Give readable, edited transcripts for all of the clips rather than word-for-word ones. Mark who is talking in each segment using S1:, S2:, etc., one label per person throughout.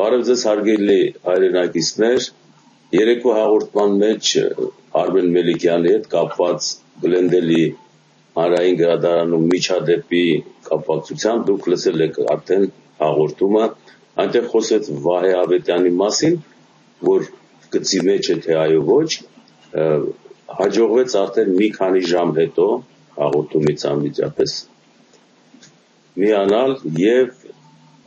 S1: Բարև ձեզ հարգելի հայրենակիցներ, երեկո հաղորդման մեջ Արմեն Մելիքյանի հետ կապված Գլենդելի հանրային գրադարանում միջադեպի կապակցությամբ դուք լսել եք արդեն հաղորդումը, այնտեղ խոսեց Վահե Ավետյանի մասին, որ գծի մեջ է թե այո ոչ, հաջողվեց արդեն մի քանի ժամ հետո հաղորդումից անմիջապես միանալ եւ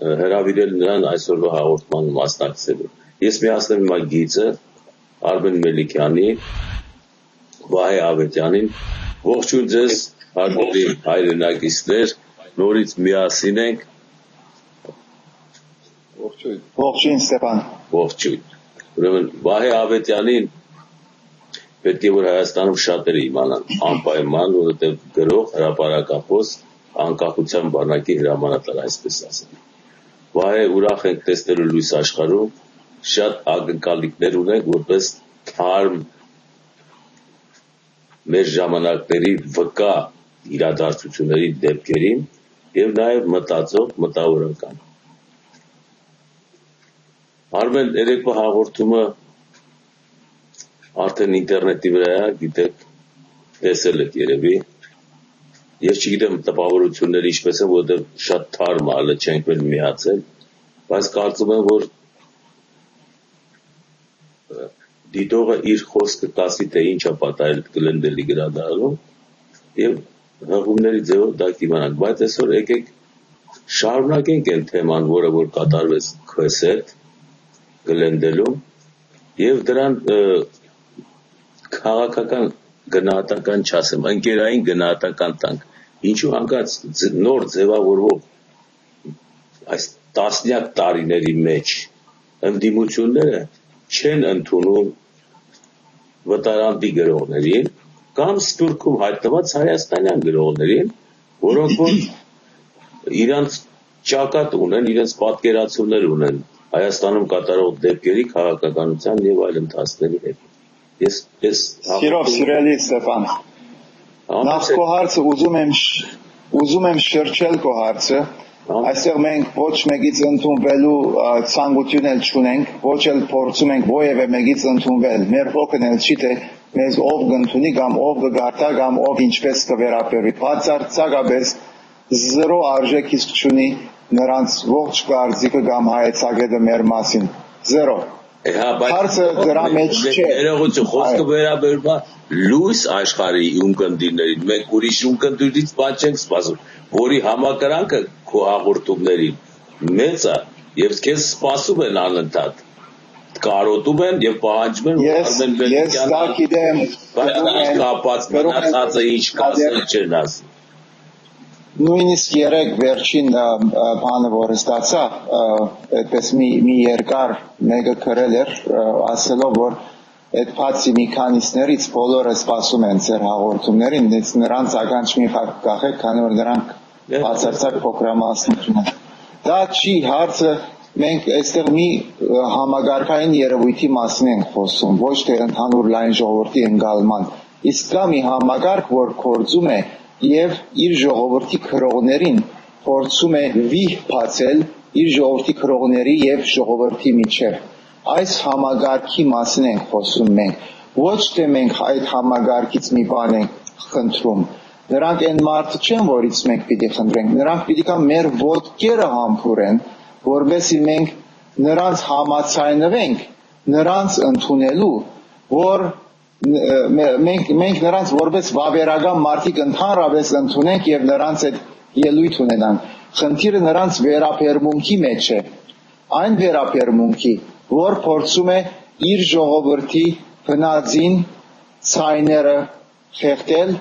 S1: հրավիրել նրան այսօրվա հաղորդման մասնակցելու։ Ես միացնեմ իմ գիծը Արմեն Մելիքյանի, Վահե Ավետյանին, ողջույն ձեզ հարգելի հայրենակիցներ, նորից միասին ենք։
S2: Ողջույն Ստեփան։
S1: Ողջույն։ Ուրեմն Վահե Ավետյանին պետք է որ Հայաստանում շատերը իմանան անպայման, որովհետև գրող, հրապարակախոս, անկախության բանակի հրամանատար, այսպես ասեմ։ Վահե ուրախ ենք տեսնելու լույս աշխարհում, շատ ակնկալիքներ ունենք, որպես թարմ մեր ժամանակների վկա իրադարձությունների դեպքերին եւ նաեւ մտածող, մտավորական։ Արմեն, երեկվա հաղորդումը արդեն ինտերնետի վրա է, գիտեք, տեսել եք երևի։ Ես չգիտեմ տպավորությունները ինչպես են, որովհետև շատ թարմ է, հələ չենք vēl միացել, բայց կարծում եմ, որ դիտողը իր խոսքը կասի, թե ինչ է պատահել Գլենդելի գրադարանում եւ հղումների ձևով դա կիմանանք, բայց այսօր եկեք շարունակենք այն թեման, որը որ կատարվեց քեզ հետ Գլենդելում եւ դրան քաղաքական գնահատական չասեմ, ընկերային գնահատական տանք, ինչու հանկարծ նոր ձևավորվող այս տասնյակ տարիների մեջ ընդդիմությունները չեն ընդունում վտարանդի գրողներին կամ Սփյուռքում հայտնված հայաստանյան գրողներին, որոնք որ իրանց ճակատ ունեն, իրենց պատկերացումներ ունեն Հայաստանում կատարող դեպքերի քաղաքականության եւ այլ ընթացքների հետ։ Ես
S2: Սիրով սիրելի Ստեփան, նախ քո հարցը ուզում եմ շրջել քո հարցը, այստեղ մենք ոչ մեկից ընդունվելու ցանկություն էլ չունենք, ոչ էլ փորձում ենք ովևէ մեկից ընդունվել, մեր հոգն էլ չի թե մեզ ով կընդունի կամ ով կգարտա կամ ով ինչպես կվերապերի, բացարձակապես զրո արժեք իսկ չունի նրանց ողջ կարծիքը կամ հայեցակետը մեր մասին, զրո։ Հարցը դրա մեջ չէ։
S1: Երողություն խոսքը վերաբերում է լույս աշխարհի ունկնդիրներին, մենք ուրիշ ունկնդիրից բան չենք սպասում, որի համակրանքը քո հաղորդումներին մեծ է եւ քեզ սպասում են անընդհատ, կարոտում են եւ պահանջում են
S2: Արմեն Մելիքյանը։ Ես դա գիտեմ,
S1: բայց կապած մնացածը ինչ կասեն չեն ասի։
S2: Նույնիսկ երեք վերջին բանը որ ստացա, այդպես մի երկար մեկը գրել էր, ասելով որ այդ բացի մի քանիսներից բոլորը սպասում են ձեր հաղորդումներին, նրանց ականջ մի հատ կախեք, քանի որ նրանք բացարձակ փոքրամասնություն են։ Դա չի հարցը, մենք այստեղ մի համագարկային երևույթի մասին ենք խոսում, ոչ թե ընդհանուր լայն ժողովրդի ընկալման։ Իսկ կա մի համագարկ, որ գործում է եւ իր ժողովրդի քրողներին փորձում է վիհ բացել իր ժողովրդի քրողների եւ ժողովրդի միջեւ։ Այս համագարկի մասին ենք խոսում մենք։ Ոչ թե մենք այդ համագարկից մի բան ենք խնդրում։ Նրանք այն մարդը չեն, որից մենք պիտի խնդրենք։ Նրանք պիտի կան մեր ոտքերը համբուրեն, որովհետեւ մենք նրանց համաձայնվենք, նրանց ընդունելու, որ մենք նրանց որպես վավերական մարդիկ ընդհանրապես ընդունենք եւ նրանց այդ ելույթ ունենանք։ Խնդիրը նրանց վերաբերմունքի մեջ է։ Այն վերաբերմունքի, որ փորձում է իր ժողովրդի հնածին ցայները խեղդել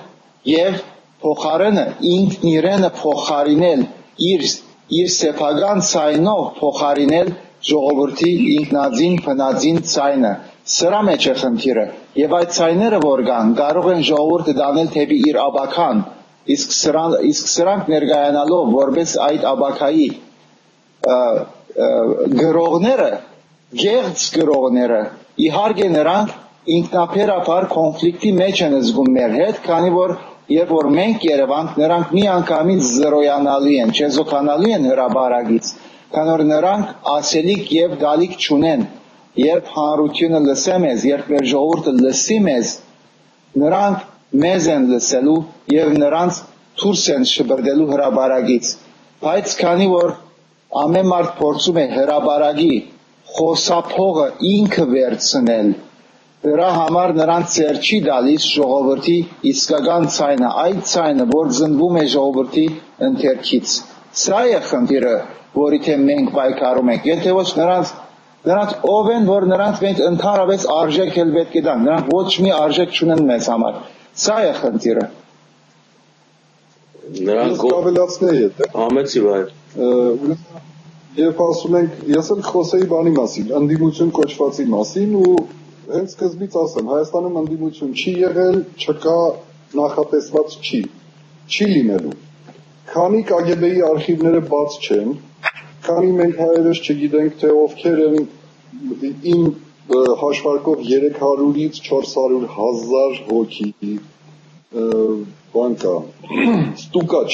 S2: եւ փոխարենը ինքն իրենը փոխարինել իր սեփական ցայնով փոխարինել ժողովրդի ինքնածին հնածին ցայնը։ Սրա մեջ է խնդիրը, եւ այդ ցայները որ կան, կարող են ժողովուրդը դանել թեպի իր աբական, իսկ սրանք ներկայանալով որպես այդ աբակայի գրողները, գեղձ գրողները, իհարկե նրանք ինքնաբերաբար կոնֆլիկտի մեջ են զգում մեր հետ, քանի որ երբ որ մենք Երևանք նրանք մի անգամից զրոյանալու են, չեզոքանալու են հրաբարագից, քանի որ նրանք ասելիք եւ գալիք չունեն, երբ հանրությունը լսեմ ես, երբ մեր ժողովուրդը լսի մեզ, նրանք մեզ են լսելու եւ նրանց դուրս են շբրդելու հրաբարագից, բայց քանի որ ամեն մարդ փորձում է հրաբարագի խոսափողը ինքը վերցնել, դրա համար նրանց ծեր չի դալիս ժողովրդի իսկական ցայնը, այդ ցայնը, որ զնվում է ժողովրդի ընթերքից։ Սա է խնդիրը, որի թե մենք պայքարում ենք։ Եթե ոչ նրանց ով են, որ նրանց մենք ընդհանրապես արժեք էլ պետք է տան, նրանք ոչ մի արժեք չունեն մեզ համար։ Սա է խնդիրը։
S1: Նրանք
S3: ավելացնեի հետ։
S1: Համեցի վայր։
S3: Երբ ասում ենք, ես էլ խոսեի բանի մասին, ընդդիմություն կոչվածի մասին ու հենց սկզբից ասեմ, Հայաստանում ընդդիմություն չի եղել, չկա, նախատեսված չի լինելու։ Քանի KGB-ի արխիվները բաց չեն, քանի մենք հայերս չգիտենք, թե ովքեր են իմ հաշվարկով 300-ից 400 հազար հոգի բան կա, ստուկաչ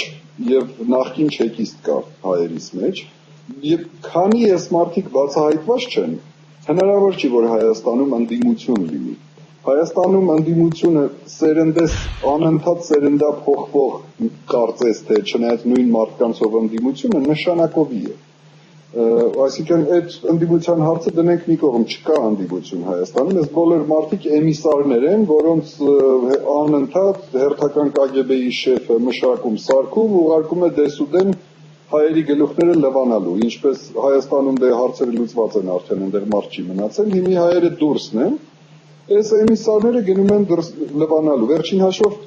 S3: եւ նախկին չեկիստ կա հայերիս մեջ, եւ քանի ես մարդիկ բացահայտված չեն, հնարավոր չի, որ Հայաստանում ընդդիմություն լինի։ Հայաստանում ընդդիմությունը սերնդես անընդհատ սերնդափոխվող կարծես թե չնայած նույն մարդկանցով ընդդիմությունը նշանակովի է։ Այսինքն այդ ընդդիմության հարցը դնենք մի կողմ, չկա ընդդիմություն Հայաստանում, այս բոլոր մարդիկ էմիսարներ են, որոնց անընդհատ հերթական KGB-ի շեֆը մշակում սարքում ուղարկում է դեսուդեն հայերի գլուխները լվանալու, ինչպես Հայաստանում դե հարցերը լուծված են արդեն, այնտեղ մարդ չի մնացել, հիմի հայերը դուրսն են, այս էմիսարները գնում են լվանալու, վերջին հաշվով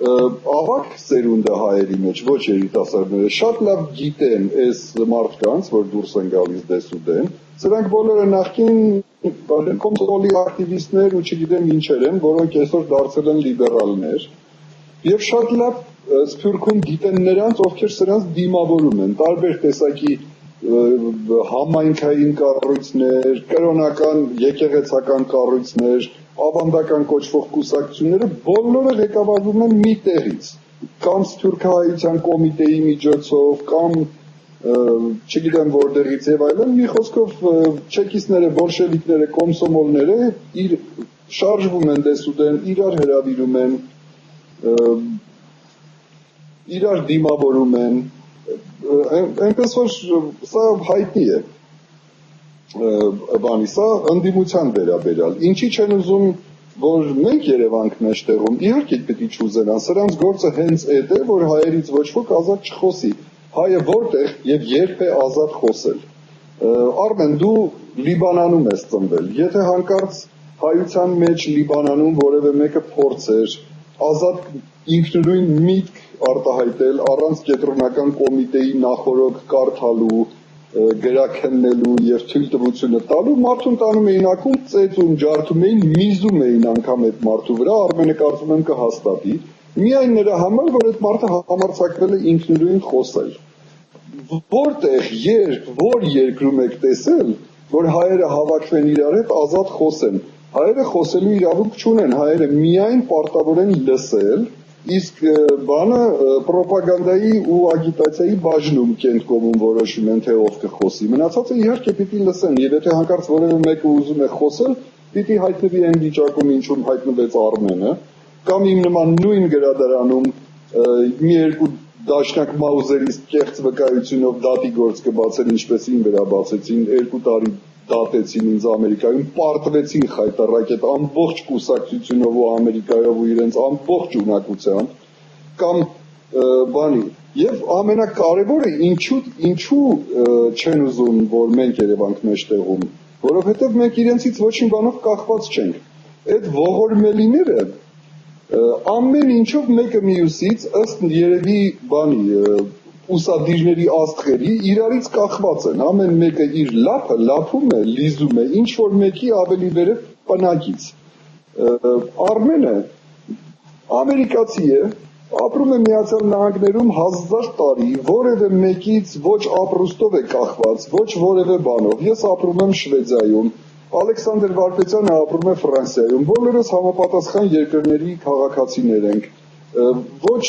S3: ավակ սերունդը հայերի մեջ, ոչ երիտասարդները, շատ լավ գիտեն այս մարդկանց, որ դուրս են գալիս դեսուդեն, սրանք բոլորը նախկին կոմսոմոլի ակտիվիստներ ու չգիտեմ ինչեր են, որոնք այսօր դարձել են լիբերալներ, եւ շատ լավ Սփյուռքում գիտեն նրանց, ովքեր սրանց դիմավորում են, տարբեր տեսակի համայնքային կառույցներ, կրոնական, եկեղեցական կառույցներ, ավանդական կոչվող կուսակցությունները բոլորը ղեկավարվում են մի տեղից, կամ Սփյուռքահայության կոմիտեի միջոցով, կամ չգիտեմ որտեղից եւ այլն, մի խոսքով չեկիստները, բոլշևիկները, կոմսոմոլները շարժվում են դեսուդեն, իրար հրավիրում են, իրար դիմավորում են, այնպես որ սա հայտնի է, բանի, սա ընդդիմության վերաբերյալ, ինչի չեն ուզում, որ մենք Երևանք մեջտեղում, իհարկե պիտի չուզենան, սրանց գործը հենց էդ է, որ հայերից ոչ ոք ազատ չխոսի, հայը որտեղ եւ երբ է ազատ խոսել, Արմեն, դու Լիբանանում ես ծնվել, եթե հանկարծ հայության մեջ Լիբանանում որևէ մեկը փորձեր, ազատ ինքնուրույն միտք արտահայտել առանց կենտրոնական կոմիտեի նախորոք կարդալու, գրաքննելու եւ թույլտվությունը տալու, մարդուն տանում էին ակում, ծեծում, ջարդում էին, միզում էին անգամ այդ մարդու վրա, Արմենը կարծում եմ կհաստատի, միայն նրա համար, որ այդ մարդը համարձակվել է ինքնուրույն խոսել։ Որտեղ, երբ, որ երկրում եք տեսել, որ հայերը հավաքվեն իրար հետ ազատ խոսեն, հայերը խոսելու իրավունք չունեն, հայերը միայն պարտավոր են լսել, իսկ բանը պրոպագանդայի ու ագիտացիայի բաժնում կենտկոմում որոշում են, թե ով կխոսի, մնացածը իհարկե պիտի լսեն, եւ եթե հանկարծ որևէ մեկը ուզում է խոսել, պիտի հայտնվի այն վիճակում, ինչում հայտնվեց Արմենը, կամ իմ նման նույն գրադարանում մի երկու դաշնակ մաուզերիստ կեղծ վկայությունով դատի գործ կբացեն, ինչպես ին վրա բացեցին, 2 տարի դատեցին ինձ Ամերիկայում, պարտվեցին խայտառակ այդ ամբողջ կուսակցությունով ու Ամերիկայով ու իրենց ամբողջ ունակությամբ, կամ բանի, եւ ամենակարևորը ինչու չեն ուզում, որ մենք Երևանք մեջտեղում, որովհետեւ մենք իրենցից ոչինչ բանով կախված չենք, այդ ողորմելիները ամեն ինչով մեկը մյուսից ըստ երևի բանի ուսադիրների աստղերի իրարից կախված են, ամեն մեկը իր լափը լափում է, լիզում է, ինչ որ մեկի ավելի վերև պնակից։ Արմենը ամերիկացի է, ապրում է Միացյալ Նահանգներում 1000 տարի, որևէ մեկից ոչ ապրուստով է կախված, ոչ որևէ բանով։ Ես ապրում եմ Շվեդիայում, Ալեքսանդր Վարպետյանը ապրում է Ֆրանսիայում, բոլորս համապատասխան երկրների քաղաքացիներ ենք, ոչ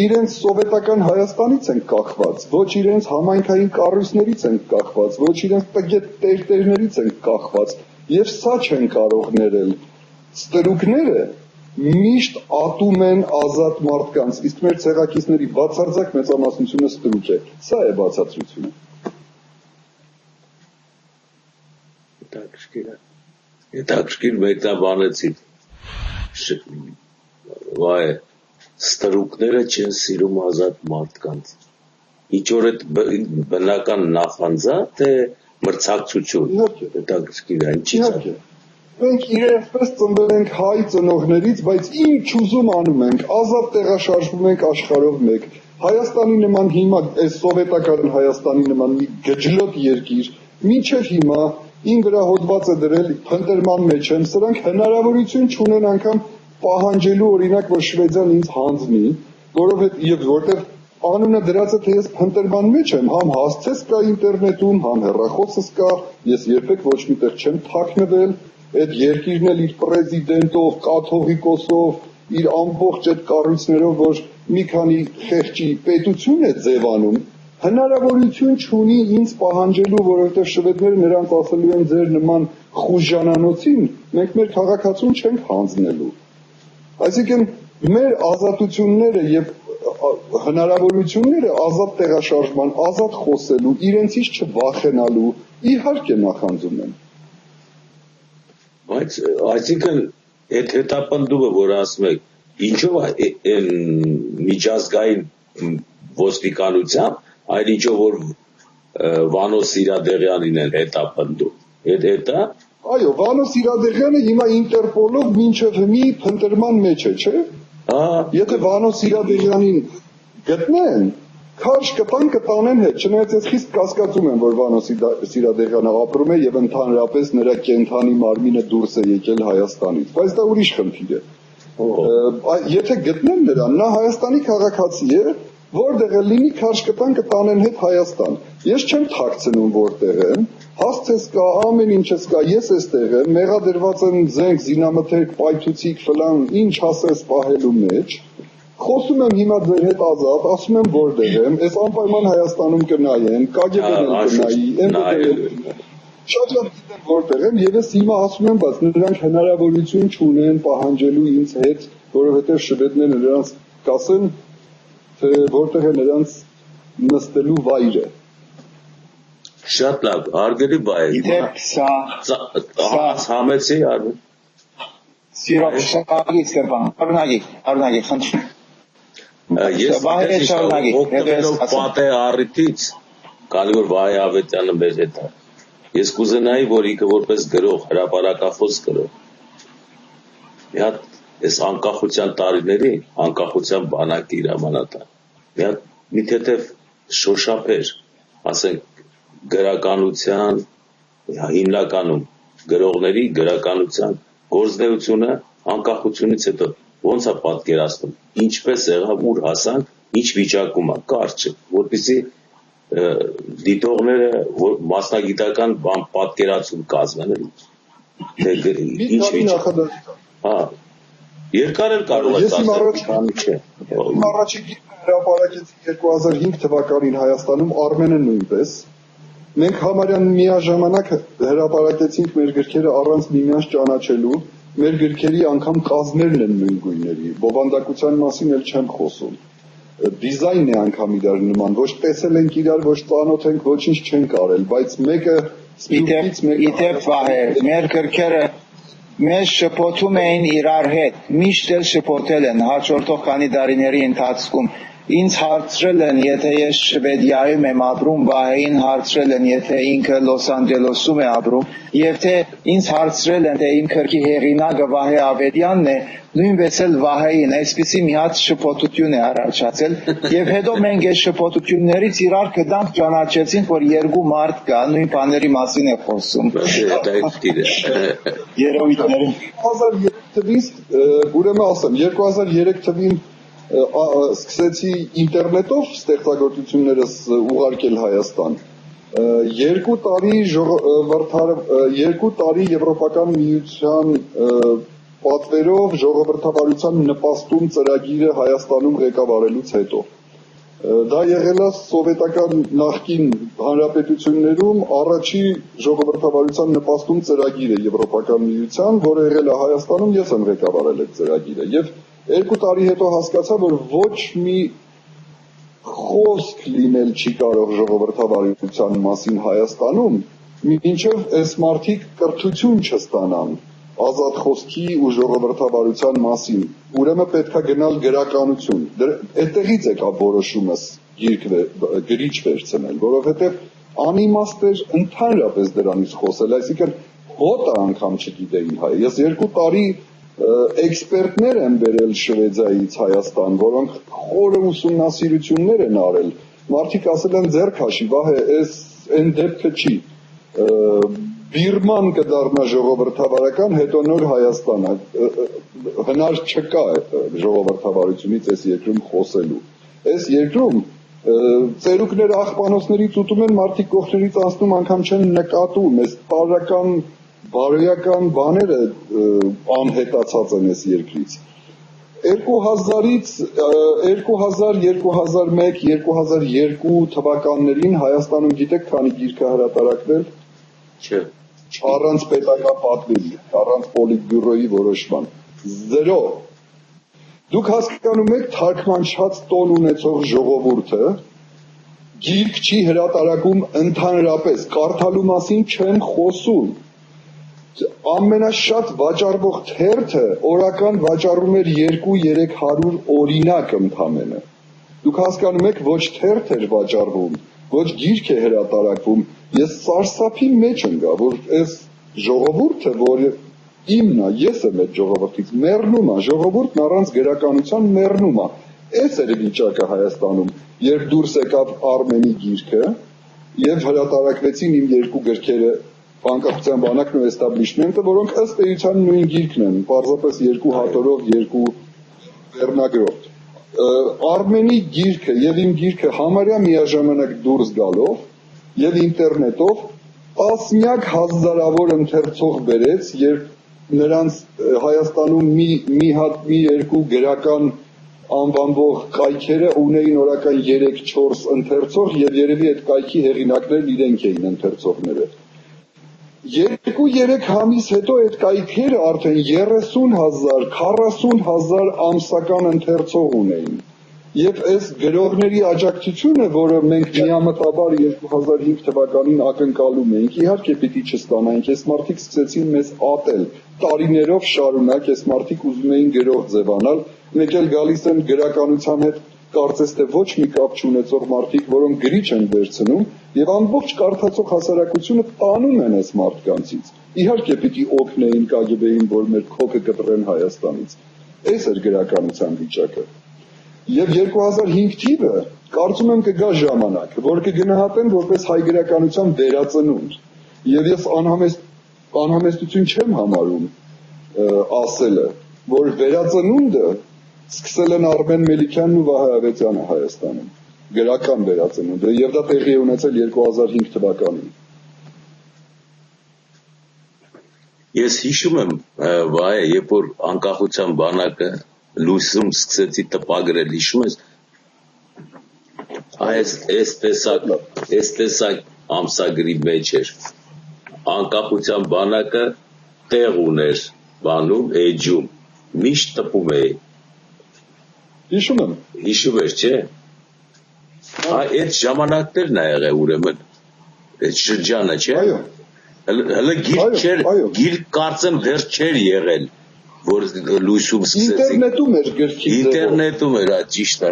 S3: իրենց սովետական Հայաստանից են կախված, ոչ իրենց համայնքային կառույցներից են կախված, ոչ իրենց տգետ տերտերներից են կախված, եւ սա չեն կարող ներել։ Ստրուկները միշտ ատում են ազատ մարդկանց, իսկ մեր ցեղակիցների բացարձակ մեծամասնությունը ստրուկ է։ Սա է բացատրությունը։
S1: Հետաքրքիր մեկնաբանեցիք։ Վայ, ստրուկները չեն սիրում ազատ մարդկանց։ Ինչ որ այդ բնական նախանձա, թե մրցակցություն։ Հետաքրքիր է, ինչի՞ց է։
S3: Մենք իրենցպես ծնվել ենք հայ ծնողներից, բայց ինչ ուզում անում ենք, ազատ տեղաշարժվում ենք աշխարհով մեկ։ Հայաստանի նման հիմա այս սովետական Հայաստանի նման մի գջլոտ երկիր, մինչև հիմա ին վրա հոդված է դրել փնտրման մեջ եմ, սրանք հնարավորություն չունեն անգամ պահանջելու օրինակ, որ Շվեդիան ինձ հանձնի, որովհետև որտեղ անունը դրած է, թե ես փնտրման մեջ եմ, համ հասցես կա ինտերնետում, համ հեռախոսս կա, ես երբեք ոչ միտեղ չեմ թաքնվել, այդ երկիրն էլ իր պրեզիդենտով, կաթողիկոսով, իր ամբողջ այդ կառույցներով, որ մի քանի խեղճի պետություն է ձևանում, հնարավորություն չունի ինձ պահանջելու, որովհետև շվեդները նրանց ասելու են ձեր նման խուժանանոցին, մենք մեր քաղաքացուն չենք հանձնելու։ Այսինքն մեր ազատությունները եւ հնարավորությունները ազատ տեղաշարժման, ազատ խոսելու, իրենցից չվախենալու իհարկե նախանձում են։
S1: Բայց այսինքն այդ հետապնդումը, որ ասում եք, ինչով միջազգային ոստիկանությամբ, այլ ինչով որ Վանո Սիրադեղյանին են հետապնդում։ Հետա։
S3: Այո, Վանո Սիրադեղյանը հիմա Ինտերպոլով մինչև հիմի փնտրման մեջ է, չէ՞։ Եթե Վանո Սիրադեղյանին գտնեն, քարշ կտանեն հետ, չնայած ես խիստ կասկածում եմ, որ Վանո Սիրադեղյանը ապրում է եւ ընդհանրապես նրա կենթանի մարմինը դուրս է եկել Հայաստանից, բայց դա ուրիշ խնդիր է։ Եթե գտնեն նրան, նա Հայաստանի քաղաքացի է, որտեղ է լինի քարշ կտանեն հետ Հայաստան։ Ես չեմ թաքցնում որտեղ եմ, հասցես կա, ամեն ինչս կա, ես էստեղ եմ, մեղադրված եմ զենք, զինամթերք, պայթուցիկ, ֆլան, ինչ ասես պահելու մեջ։ Խոսում եմ հիմա ձեր հետ ազատ, ասում եմ որտեղ եմ, այս անպայման Հայաստանում կնայեն, KGB-ն կնայի, MVD-ն։ Շատ լավ գիտեմ որտեղ եմ եւ ես հիմա ասում եմ, բայց նրանք հնարավորություն չունեն պահանջելու ինձ հետ, որովհետեւ շվեդները նրանց կասեն, թե որտեղ է նրանց նստելու վայրը։
S1: Շատ լավ, հարգելի բայ։
S2: Գիտեք, սա
S1: համեցի արվում։
S2: Սիրո շնորհակալ Ստեփան, արնագի, խնդրում։
S1: Ես օգտվելով պատե առիթից, քանի որ Վահե Ավետյանը մեր հետ է, ես կուզենայի, որ ինքը որպես գրող, հրապարակախոս գրող, մի հատ այս անկախության տարիների, անկախության բանակի հրամանատար, մի հատ մի թեթև շոշափեր, ասենք գրականության, հիմնականում գրողների գրականության գործնեությունը անկախությունից հետո ոնց է պատկերացնում, ինչպես եղավ, ուր հասանք, ինչ վիճակում է, կարճ է, որպեսզի դիտողները մասնագիտական բան պատկերացում կազմեն, թե ինչ վիճակ։ Հա, երկար էլ կարող է տասել, չէ։
S3: Առաջի գիրքը հրապարակեցի 2005 թվականին Հայաստանում, Արմենը նույնպես։ Մենք համարյա միաժամանակ հրապարակեցինք մեր գրքերը առանց միմյանց ճանաչելու, մեր գրքերի անգամ կազմերն են նույն գույների, բովանդակության մասին էլ չեմ խոսում։ Դիզայնն է անգամ իրար նման, ոչ տեսել ենք իրար, ոչ ծանոթ ենք, ոչինչ չենք արել, բայց մեկը ստուգից մեկը։
S2: Իդեպ Վահե, մեր գրքերը մեզ շփոթում էին իրար հետ, միշտ էլ շփոթել են հաջորդող քանի տարիների ընթացքում։ Ինձ հարցրել են, եթե ես Շվեդիայում եմ ապրում, Վահեին հարցրել են, եթե ինքը Լոս Անջելեսում է ապրում, եւ թե ինձ հարցրել են, թե իմ գրքի հեղինակը Վահե Ավետյանն է, նույնպես էլ Վահեին, այսպիսի մի հատ շփոթություն է առաջացել, եւ հետո մենք այս շփոթություններից իրար կդանք ճանաչեցինք, որ երկու մարդ կա, նույն բաների մասին է խոսում։ Երևույթները
S3: 2003 թվականից, ուրեմն ասեմ, 2003 թվականին սկսեցի ինտերնետով ստեղծագործություններս ուղարկել Հայաստան։ 2 տարի Եվրոպական միության պատվերով ժողովրդավարության նպաստում ծրագիրը Հայաստանում ղեկավարելուց հետո։ Դա եղել է սովետական նախկին հանրապետություններում առաջի ժողովրդավարության նպաստում ծրագիրը Եվրոպական միության, որը եղել է Հայաստանում, ես եմ ղեկավարել այդ ծրագիրը, եւ 2 տարի հետո հասկացա, որ ոչ մի խոսք լինել չի կարող ժողովրդավարության մասին Հայաստանում, մինչև այս մարդիկ կրթություն չստանան ազատ խոսքի ու ժողովրդավարության մասին, ուրեմն պետք է գնալ գրականություն, այդտեղից եկա որոշումս գրիչ վերցնել, որովհետև անիմաստ էր ընդհանրապես դրանից խոսել, այսինքն հոտը անգամ չգիտեին հայ, ես 2 տարի էքսպերտներ են բերել Շվեդիայից Հայաստան, որոնք խորը ուսումնասիրություններ են արել, մարդիկ ասել են ձեռք հաշի, վահե, այն դեպքը չի, Բիրման կդառնա ժողովրդավարական, հետո նոր Հայաստանը, հնար չկա ժողովրդավարությունից այս երկրում խոսելու, այս երկրում ծերուկները աղբանոցներից ուտում են, մարդիկ կողքերից անցնում անգամ չեն նկատում, այս տարրական բարոյական բաները անհետացած են այս երկրից։ 2000-ից 2000, 2001, 2002 թվականներին Հայաստանում գիտեք քանի գիրք է հրատարակվել։
S1: Չէ։
S3: Առանց պետական պատվերի, առանց պոլիտբյուրոյի որոշման։ 0։ Դուք հասկանում եք թարգմանչած տոն ունեցող ժողովուրդը գիրք չի հրատարակում ընդհանրապես, կարդալու մասին չեմ խոսում։ Ամենաշատ վաճառվող թերթը օրական վաճառում էր 200-300 օրինակ ընդամենը։ Դուք հասկանում եք ոչ թերթ էր վաճառվում, ոչ գիրք է հրատարակվում, ես սարսափի մեջ ընկա, որ այս ժողովուրդը, որը իմն է, ես եմ այդ ժողովրդից, մեռնում է, ժողովուրդն առանց գրականության մեռնում է։ Այս էր վիճակը Հայաստանում, երբ դուրս եկավ Արմենի գիրքը եւ հրատարակվեցին իմ 2 գրքերը Անկախության բանակն ու Էստաբլիշմենտը, որոնք ըստ էության նույն գիրքն են, պարզապես 2 հատորով, 2 վերնագրով։ Արմենի գիրքը եւ իմ գիրքը համարյա միաժամանակ դուրս գալով եւ ինտերնետով տասնյակ հազարավոր ընթերցող բերեց, երբ նրանց Հայաստանում մի 2 գրական անվանվող կայքերը ունեին օրական 3-4 ընթերցող եւ երևի այդ կայքի հեղինակներն իրենք էին ընթերցողները։ 2-3 ամիս հետո այդ կայքերը արդեն 30,000, 40,000 ամսական ընթերցող ունեին։ Եվ այս գրողների աջակցությունը, որը մենք միամտաբար 2005 թվականին ակնկալում էինք, իհարկե պիտի չստանայինք, այս մարդիկ սկսեցին մեզ ատել, տարիներով շարունակ այս մարդիկ ուզում էին գրող ձևանալ, մեկ էլ գալիս են գրականության հետ կարծես թե ոչ մի կապ չունեցող մարդիկ, որոնք գրիչ են վերցնում եւ ամբողջ կարդացող հասարակությունը տանում են այս մարդկանցից։ Իհարկե պիտի օգնեին KGB-ին, որ մեր քոքը կտրեն Հայաստանից։ Այս էր գրականության վիճակը։ Եվ 2005 թիվը կարծում եմ կգա ժամանակ, որ կգնահատեն որպես հայ գրականության վերածնունդ։ Եվ ես անհամեստություն չեմ համարում ասելը, որ վերածնունդը սկսել են Արմեն Մելիքյանն ու Վահե Ավետյանը Հայաստանում, գրական վերածնունդը, եւ դա տեղի է ունեցել 2005 թվականին։
S1: Ես հիշում եմ, Վահե, երբ որ անկախության բանակը լույսում սկսեցի տպագրել, հիշում ես, այս տեսակ ամսագրի մեջ էր, անկախության բանակը տեղ ուներ բանում, էջում, միշտ տպում էի։
S3: Հիշում եմ։
S1: Հիշում ես, չէ։ Այդ ժամանակներն է եղել ուրեմն, այդ շրջանը, չէ։
S3: Այո։
S1: Հələ գիրք կարծեմ դեռ չէր եղել, որ լույսում սկսեցին։
S3: Ինտերնետում էր գրքի ձևով։
S1: Ինտերնետում էր, ճիշտ է։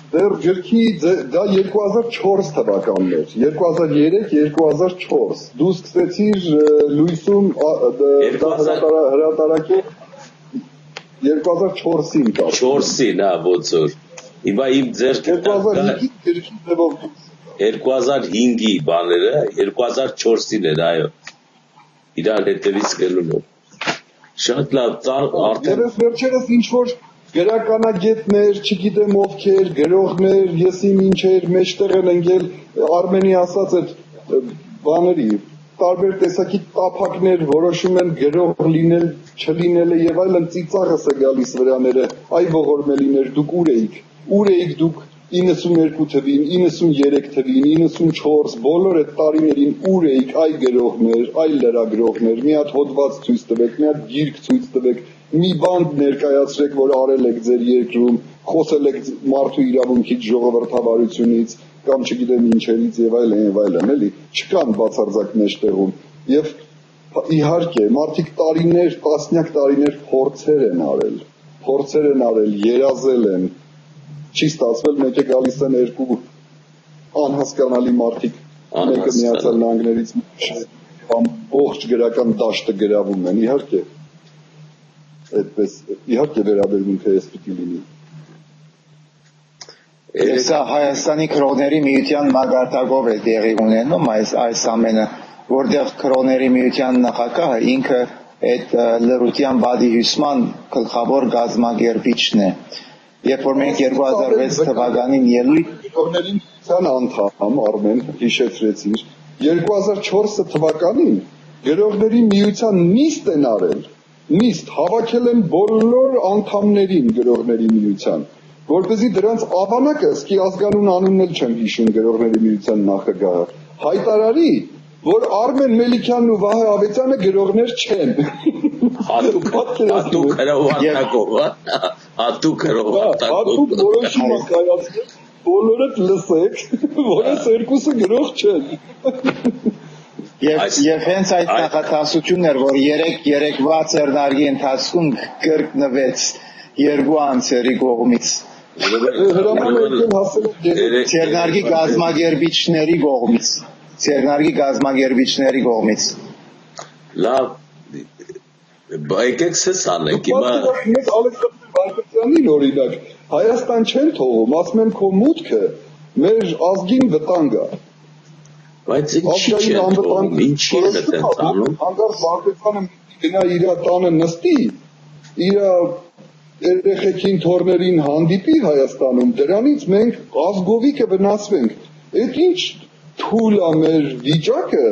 S3: Դեռ գրքի դա 2004 թվականն էր, 2003-2004։ Դու սկսեցիր լույսում հրատարակել 2004-ին կա։
S1: 4-ին, հա, ոնց որ։ Հիմա իմ ձեռքը
S3: 2005-ի գրքի ձևով
S1: 2005-ի բաները 2004-ին էր, այո։ Իրար հետևից գելուն էր։ Շատ լավ, արդեն
S3: վերջերս ինչ որ գրականագետներ, չգիտեմ ովքեր, գրողներ, եսիմ ինչեր մեջտեղ են ընկել Արմենի ասած այդ բաների տարբեր տեսակի տափակներ որոշում են գրող լինել, չլինելը եւ այլն ծիծաղս է գալիս վրաները, այ ողորմելիներ, դուք ուր էիք դուք 92 թվին, 93 թվին, 94, բոլոր այդ տարիներին ուր էիք, այ գրողներ, այ լրագրողներ, մի հատ հոդված ցույց տվեք, մի հատ գիրք ցույց տվեք, մի բան ներկայացրեք, որ արել եք ձեր երկրում, խոսել եք մարդու իրավունքից, ժողովրդավարությունից, կամ չգիտեմ ինչերից եւ այլն, էլի, չկան բացարձակ մեջտեղում եւ իհարկե մարդիկ տարիներ, տասնյակ տարիներ փորձեր են արել, երազել են, չի ստացվել, մեկ է գալիս են երկու անհասկանալի մարդիկ, մեկը Միացյալ Նահանգներից ամբողջ գրական դաշտը գրավում են, իհարկե այդպես, իհարկե վերաբերմունքը էս պիտի լինի։
S2: Սա Հայաստանի քրոների միության մագարտակով է տեղի ունենում այս ամենը, որտեղ քրոների միության նախագահը ինքը այդ լրության բադիհյուսման գլխավոր գազམ་ագերբիչն է։ Երբ որ մենք 2006 թվականին ելույթ
S3: քրոների միության անդամ Արմեն հիշեցրեցիր, 2004 թվականին գրողների միության նիստ են արել, նիստ հավաքել են բոլոր անդամներին գրողների միության, որպեսզի դրանց ավանակը, սկի ազգանուն անունն էլ չեմ հիշում գրողների միության նախագահը, հայտարարի, որ Արմեն Մելիքյանն ու Վահե Ավետյանը գրողներ չեն։
S1: Հատուկ հրովարտակով, հատուկ
S3: հատուկ որոշում է կայացրել, բոլորդ լսեք, որ այս երկուսը գրող չեն։
S2: Եվ հենց այդ նախատասությունն էր, որ երեկվա ծերնարգի ընթացքում կրկնվեց երկու անձերի կողմից։ Ծերնարգի գազམ་ագերբիչների կողմից։
S1: Լավ, եկեք սես անենք, հիմա
S3: մեծ Ալեքսանդր Վարդապետյանին օրինակ, Հայաստան չեն թողում, ասում են քո մուտքը մեր ազգին վտանգ է։
S1: Բայց ինչի չեն թողում, ինչի է դենց անում։
S3: Հանկարծ Վարդապետյանը գնա իր տանը նստի, իր երեխեքին թորներին հանդիպի Հայաստանում, դրանից մենք ազգովի կվնասվենք։ Այդ ինչ թույլ է մեր վիճակը,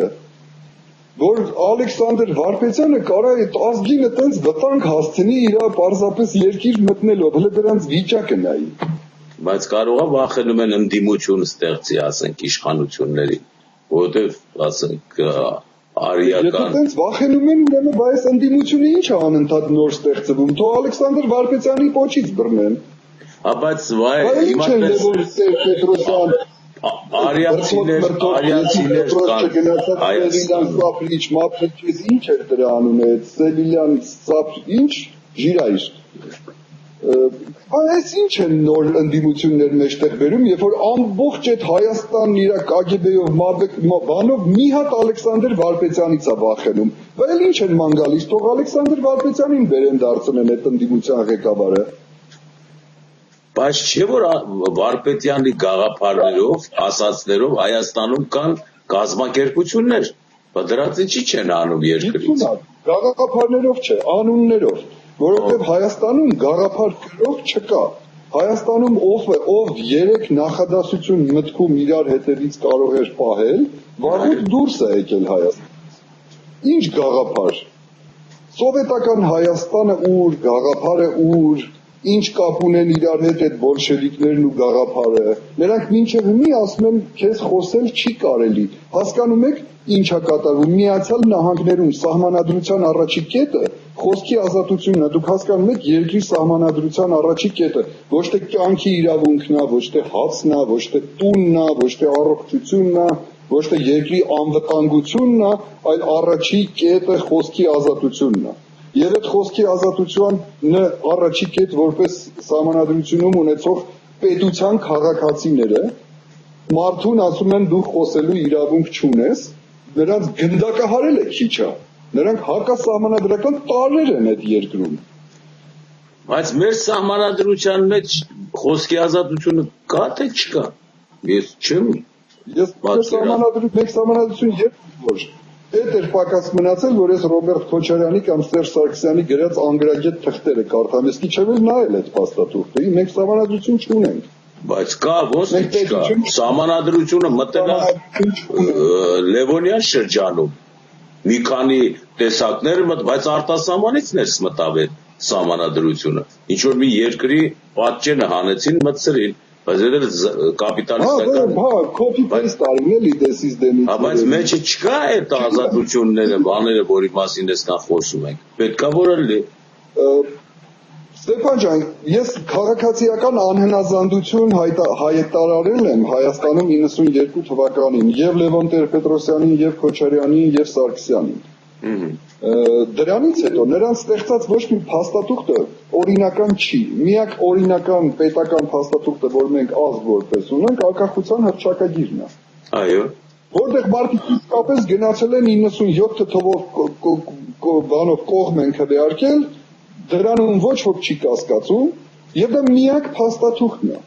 S3: որ Ալեքսանդր Վարդապետյանը կարա այդ ազգին այտենց վտանգ հասցնի իր պարզապես երկիր մտնելով, հələ դրանց վիճակը նայի։
S1: Բայց կարող է վախենում են ընդդիմություն ստեղծի, ասենք իշխանություններին, որովհետև ասենք արիական։
S3: Եթե այտենց վախենում են, ուրեմն բայց ընդդիմությունը ինչ է անընդհատ նոր ստեղծվում, թող Ալեքսանդր Վարդապետյանի պոչից բռնեն։
S1: Բայց հիմա
S3: Պետրոսյան
S1: արիացիներ
S3: ինչ էր դրա անունը, Սևիլյան ինչ ժիրայր։ Այս ինչ են նոր ընդդիմություններ մեջտեղ բերում, երբ որ ամբողջ այդ Հայաստանն իր KGB-ով բանով մի հատ Ալեքսանդր Վարդապետյանից է վախենում։ Բայց ինչ են ման գալիս, թող Ալեքսանդր Վարդապետյանին բերեն դարձնեն այդ ընդդիմության ղեկավարը։
S1: Բայց չէ որ Վարդապետյանի գաղափարներով, ասածներով Հայաստանում կան կազմակերպություններ, բայց դրանց ինչի չեն անում երկրից։
S3: Գաղափարներով չէ, անուններով, որովհետև Հայաստանում գաղափար գրող չկա։ Հայաստանում ով երեք նախադասություն մտքում իրար հետևից կարող էր պահել, վաղուց դուրս է եկել Հայաստանից։ Ինչ գաղափար։ Սովետական Հայաստանը ուր, գաղափարը ուր, ինչ կապ ունեն իրար հետ այդ բոլշևիկներն ու գաղափարը։ Նրանք մինչև հիմա ասում են, քեզ խոսել չի կարելի։ Հասկանում եք ինչ է կատարվում։ Միացյալ Նահանգներում սահմանադրության առաջի կետը խոսքի ազատությունն է։ Դուք հասկանում եք երկրի սահմանադրության առաջի կետը ոչ թե կյանքի իրավունքն է, ոչ թե հացն է, ոչ թե տունն է, ոչ թե առողջությունն է, ոչ թե երկրի անվտանգությունն է, այլ առաջի կետը խոսքի ազատությունն է։ Եվ այդ խոսքի ազատության առաջի կետ որպես սահմանադրությունում ունեցող պետության քաղաքացիները մարդուն ասում են դու խոսելու իրավունք չունես, նրանց գնդակահարելը քիչ է, նրանք հակասահմանադրական տարրեր են այդ երկրում։
S1: Բայց մեր սահմանադրության մեջ խոսքի ազատությունը կա թե չկա։ Ես չեմ
S3: սահմանադրություն երբ որ Այդ էր պակաս մնացել, որ ես Ռոբերտ Քոչարյանի կամ Սերժ Սարգսյանի գրած անգրագետ թղթերը կարդամ, ես քիչ էլ նայել այդ փաստաթուղթը, մենք սահմանադրություն չունենք։
S1: Բայց կա, ոսկե չկա։ Սահմանադրությունը մտել է Լևոնյան շրջանում, մի քանի տեսակներ բայց արտասահմանից ներս մտավ այդ սահմանադրությունը ինչ որ մի երկրի պատճենը հանեցին մտցրին բայց դա կապիտալիստական
S3: copy paste արին էլի դեսից դեմից
S1: բայց մեջը չկա այդ ազատությունները բաները որի մասին այսքան խոսում ենք պետքա որ լի
S3: Ստեփան ջան, ես քաղաքացիական անհնազանդություն հայտարարել եմ Հայաստանում 92 թվականին եւ Լևոն Տեր-Պետրոսյանին եւ Քոչարյանին եւ Սարգսյանին։ Դրանից հետո նրանց ստեղծած ոչ մի փաստաթուղթը օրինական չի։ Միակ օրինական պետական փաստաթուղթը, որ մենք ազգ որպես ունենք, անկախության հռչակագիրն է։
S1: Այո։
S3: Որտեղ մարդիկ իսկապես գնացել են 97 թվով բանով կողմ են քվեարկել Դրանում ոչ ոք չի կասկածում, եւ դա միակ փաստաթուղթն է։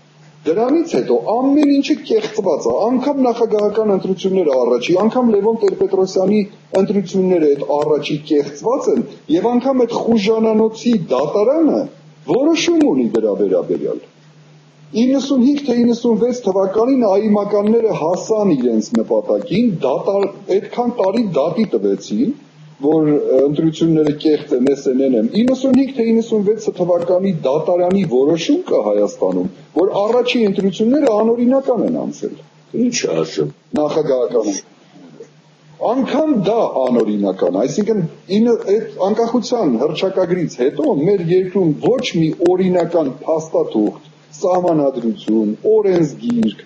S3: Դրանից հետո ամեն ինչը կեղծված է, անգամ նախագահական ընտրությունները առաջի, անգամ Լևոն Տեր-Պետրոսյանի ընտրությունները այդ առաջի կեղծված են, եւ անգամ այդ խուժանանոցի դատարանը որոշում ունի դրա վերաբերյալ։ 95 թե 96 թվականին այմականները հասան իրենց նպատակին, այդքան տարի դատի տվեցին, որ ընտրությունները կեղծ են SNN-ն 95 թե 96 թվականի դատարանի որոշում կա Հայաստանում, որ առաջի ընտրությունները անօրինական են անցել։
S1: Ինչ ասում։
S3: Նախագահական անգամ դա անօրինական, այսինքն այդ անկախության հռչակագրից հետո մեր երկրում ոչ մի օրինական փաստաթուղթ, սահմանադրություն, օրենսգիրք,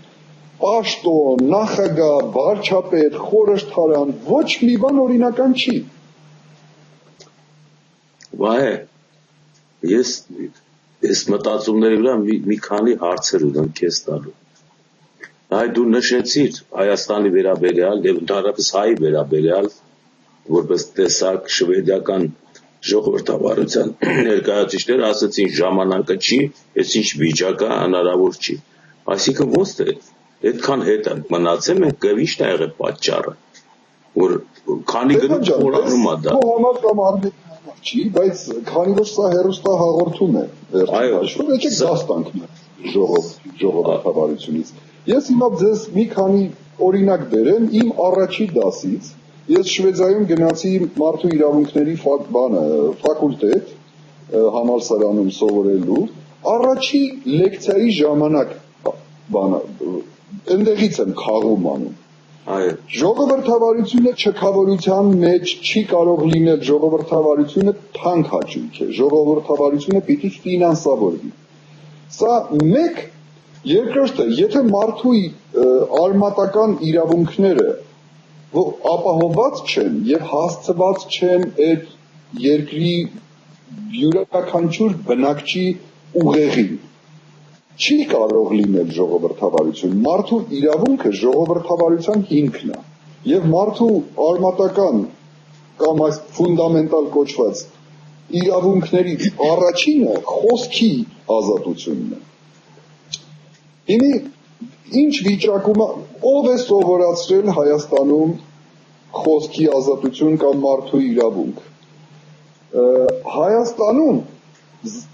S3: պաշտոն, նախագահ, վարչապետ, խորհրդարան, ոչ մի բան օրինական չի։
S1: Վայ, ես մտածումների վրա մի քանի հարցեր ունեմ քեզ տալու։ Այ դու նշեցիր Հայաստանի վերաբերյալ եւ ընդհանրապես հայի վերաբերյալ որպես տեսակ շվեդիական ժողովրդավարության ներկայացուցիչները ասացին ժամանակը չի, այս ինչ վիճակա հնարավոր չի։ Այսինքն ոնց է այդքան հետ մնացել մենք գվիշտ է եղել պատճառը որ քանի գնում խորանում է դա։
S3: Համար կամ արդյոք չի, բայց քանի որ սա հերոստա հաղորդում է վերջնաշվով, եկեք դաստանք ժողովրդավարությունից։ Ես հիմա ձեզ մի քանի օրինակ բերեմ իմ առաջի դասից։ Ես Շվեդիայում գնացի մարդու իրավունքների ֆակուլտետ համալսարանում սովորելու, առաջի լեկցիայի ժամանակ ընդեղից եմ խաղում անում։ Ժողովրդավարությունը չքավորության մեջ չի կարող լինել, ժողովրդավարությունը թանկ հաճույք է, ժողովրդավարությունը պիտի ֆինանսավորվի։ Սա մեկ, երկրորդը, եթե մարդու արմատական իրավունքները ապահովված չեն եւ հասցված չեն այդ երկրի յուրաքանչյուր բնակչի ուղեղին, չի կարող լինել ժողովրդավարություն։ Մարդու իրավունքը ժողովրդավարության հիմքն է։ Եվ մարդու արմատական կամ այս ֆունդամենտալ կոչված իրավունքներից առաջինը խոսքի ազատությունն է։ Հիմա ինչ վիճակում ով է սովորացրել Հայաստանում խոսքի ազատություն կամ մարդու իրավունք։ Հայաստանում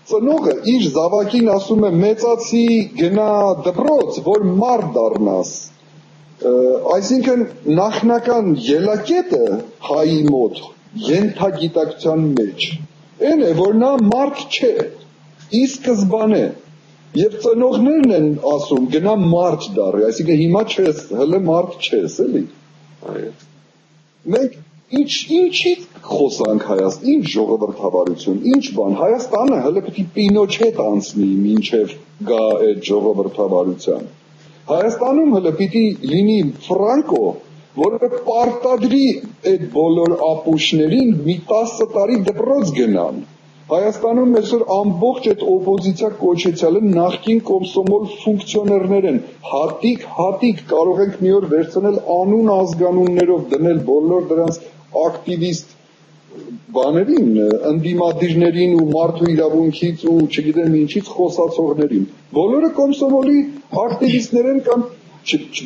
S3: ծնողը իր զավակին ասում է մեծացի գնա դպրոց, որ մարդ դառնաս։ Այսինքն նախնական ելակետը հայի մոտ ենթագիտակցության մեջ այն է, որ նա մարդ չէ, ի սկզբանե եւ ծնողներն են ասում գնա մարդ դառի, այսինքն հիմա չես, հələ մարդ չես, էլի։ Այո։ Մենք ինչի խոսանք Հայաստան, ինչ ժողովրդավարություն, ինչ բան, Հայաստանը հələ պետք է Պինոչետ անցնի մինչև գա այդ ժողովրդավարության։ Հայաստանում հələ պիտի լինի Ֆրանկո, որը պարտադրի այդ բոլոր ապուշներին մի 10 տարի դպրոց գնան։ Հայաստանում այսօր ամբողջ այդ օպոզիցիա կոչեցյալը նախկին կոմսոմոլ ֆունկցիոներներ են, հատիկ կարող ենք մի օր վերցնել անուն ազգանուններով դնել բոլոր դրանց ակտիվիստ բաներին, ընդդիմադիրներին ու մարդու իրավունքից ու չգիտեմ ինչից խոսացողներին։ Բոլորը կոմսոմոլի ակտիվիստներ են կամ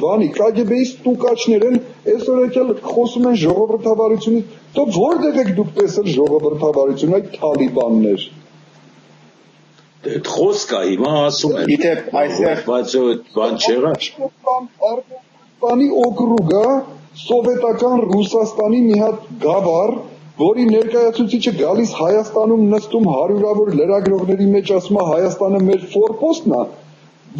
S3: բանի KGB-ի ստուկաչներ են, այսօր եկել խոսում են ժողովրդավարությունից։ Դե որտեղ եք դուք տեսել ժողովրդավարություն, այդ թալիբաններ։
S1: Այդ խոսքը հիմա ասում են։
S2: Գիտեք, այստեղ
S1: բայց բան չեղա։
S3: Արմենստանի օկրուգը սովետական Ռուսաստանի մի հատ գավառ, որի ներկայացուցիչը գալիս Հայաստանում նստում հարյուրավոր լրագրողների մեջ ասում է Հայաստանը մեր ֆորպոստն է,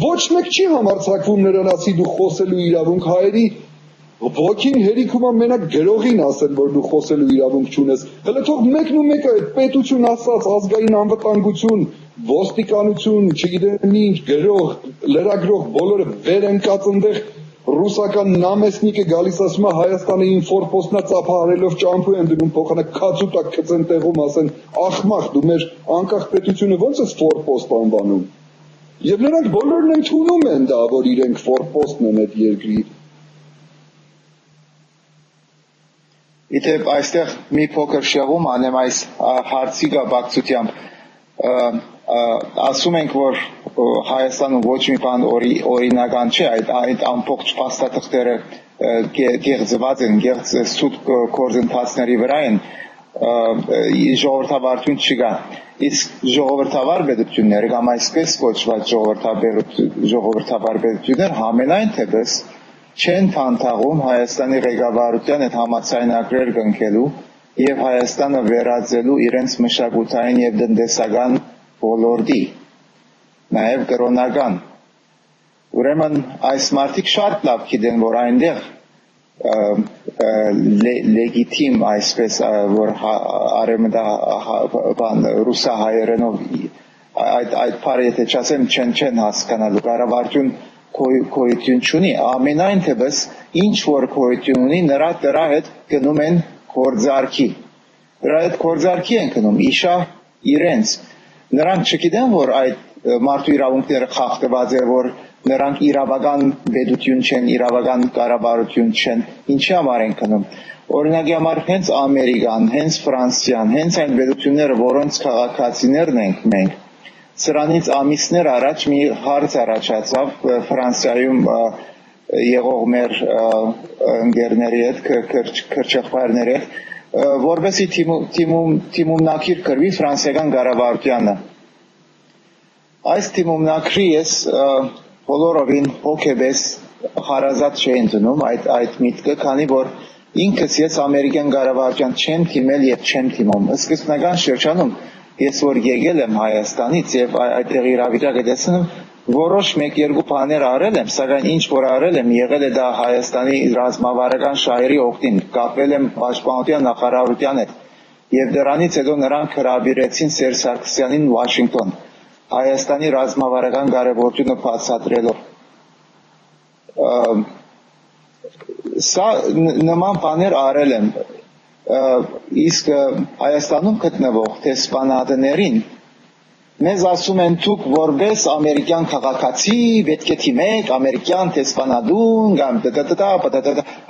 S3: ոչ մեկ չի համարձակվում նրան ասի դու խոսելու իրավունք հայերի ոգին հերիքում է մենակ գրողին ասել, որ դու խոսելու իրավունք չունես։ Հələ թող մեկն ու մեկը այդ պետություն ասած ազգային անվտանգություն, ոստիկանություն, չգիտեմ ինչ, գրող, լրագրող բոլորը վեր ընկած այնտեղ ռուսական նամեսնիկը գալիս ասում է Հայաստանը իմ ֆորպոստն է ծափահարելով ճամփու են դնում փոխանակ քացուտակ գծեն տեղում ասեն ախմախ դու մեր անկախ պետությունը ո՞նց ես ֆորպոստ անվանում։ Եվ նրանք բոլորն ընդունում են դա, որ իրենք ֆորպոստն են այդ երկրի։
S2: Իդեպ այստեղ մի փոքր շեղում անեմ այս հարցի կապակցությամբ ասում ենք որ Հայաստանում ոչ մի բան օրինական չէ այդ ամբողջ փաստաթղթերը գեղձված են սուտ գործընթացների վրա են ժողովրդավարություն չկա իսկ ժողովրդավար պետությունները կամ այսպես կոչված ժողովրդավար պետություններ համենայն թեպս չեն թանթաղում Հայաստանի ղեկավարության այդ համաձայնագրեր կնքելու եւ Հայաստանը վերածելու իրենց մշակութային եւ տնտեսական ոլորտի նաեւ կրոնական ուրեմն այս մարդիկ շատ լավ գիտեն որ այնտեղ լեգիտիմ այսպես որ արևմտյան ռուսահայերենով այդ բառը եթե չասեմ չեն հասկանալու կառավարություն քոյություն չունի ամենայն թեպս ինչ որ քոյություն ունի նրա հետ գնում են գործարքի նրա հետ գործարքի են գնում իշա իրենց նրանք չգիտեն որ այդ մարդու իրավունքները խախտված է որ նրանք իրավական պետություն չեն իրավական կառավարություն չեն ինչի համար են գնում օրինակի համար հենց ամերիկան հենց ֆրանսիան հենց այն պետությունները որոնց քաղաքացիներն ենք մենք Սրանից ամիսներ առաջ մի հարց առաջացավ Ֆրանսիայում եղող մեր ընկերների հետ, քրճախբարների հետ, որովհետեւ թիմումնակիր կրվի ֆրանսիական կառավարությանը։ Այս թիմումնակրի ես բոլորովին հոգեբես հարազատ չէի ընդունում այդ միտքը, քանի որ ինքս ես ամերիկյան կառավարության չեմ թիմել եւ չեմ թիմում։ Սկզբնական շրջանում ես որ եկել եմ Հայաստանից եւ այդտեղ իրավիճակը տեսնում որոշ մեկ-երկու բաներ արել եմ սակայն ինչ որ արել եմ եղել է դա Հայաստանի ռազմավարական շահերի օգտին կապել եմ պաշտպանության նախարարության հետ եւ դրանից հետո նրանք հրավիրեցին Սերժ Սարգսյանին Վաշինգտոն Հայաստանի ռազմավարական կարևորությունը բացատրելով սա նման բաներ արել եմ իսկ Հայաստանում գտնվող տեսփանատներին մեզ ասում են դուք որպես ամերիկյան քաղաքացի պետք է թիմեք ամերիկյան տեսփանատուն կամ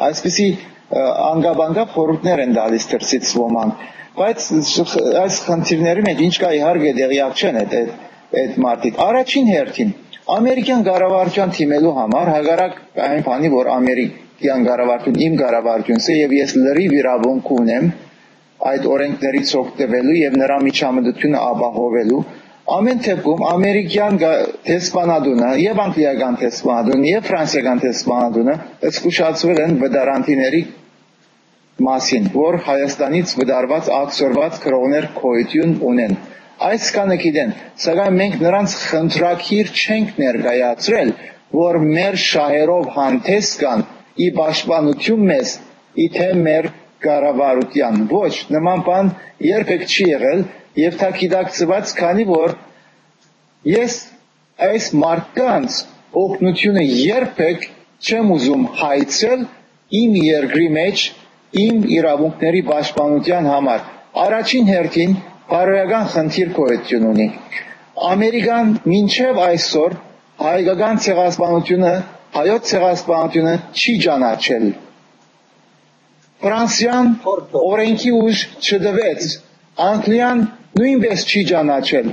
S2: այսպիսի անգաբանգա խորհուրդներ են տալիս դրսից ոմանք բայց այս խնդիրների մեջ ինչ կա իհարկե տեղյակ չեն այդ մարդիկ առաջին հերթին ամերիկյան կառավարության թիմելու համար հակառակ այն բանի որ ամերիկյան կառավարություն իմ կառավարությունն է եւ ես լրիվ իրավունք ունեմ այդ օրենքներից օգտվելու եւ նրա միջամտությունը ապահովելու ամեն դեպքում ամերիկյան տեսփանատունը եւ անգլիական տեսփանատունը եւ ֆրանսիական տեսփանատունը զսկուշացվել են վտարանտիների մասին որ Հայաստանից վտարված ակսորված քրոներ քոյություն ունեն այս կանը գիտեն սակայն մենք նրանց խնդրակիր չենք ներկայացրել որ մեր շահերով հանդես կան ի պաշտպանություն մեզ իթե մեր կառավարության ոչ նման բան երբեք չի եղել եւ դա գիտակցված քանի որ ես այս մարդկանց օգնությունը երբեք չեմ ուզում հայցել իմ երկրի մեջ իմ իրավունքների պաշտպանության համար առաջին հերթին բարոյական խնդիր գոյություն ունի ամերիկան մինչև այսօր հայկական ցեղասպանությունը հայոց ցեղասպանությունը չի ճանաչել Ֆրանսիան օրենքի ուժ չդվեց Անգլիան նույնպես չի ճանաչել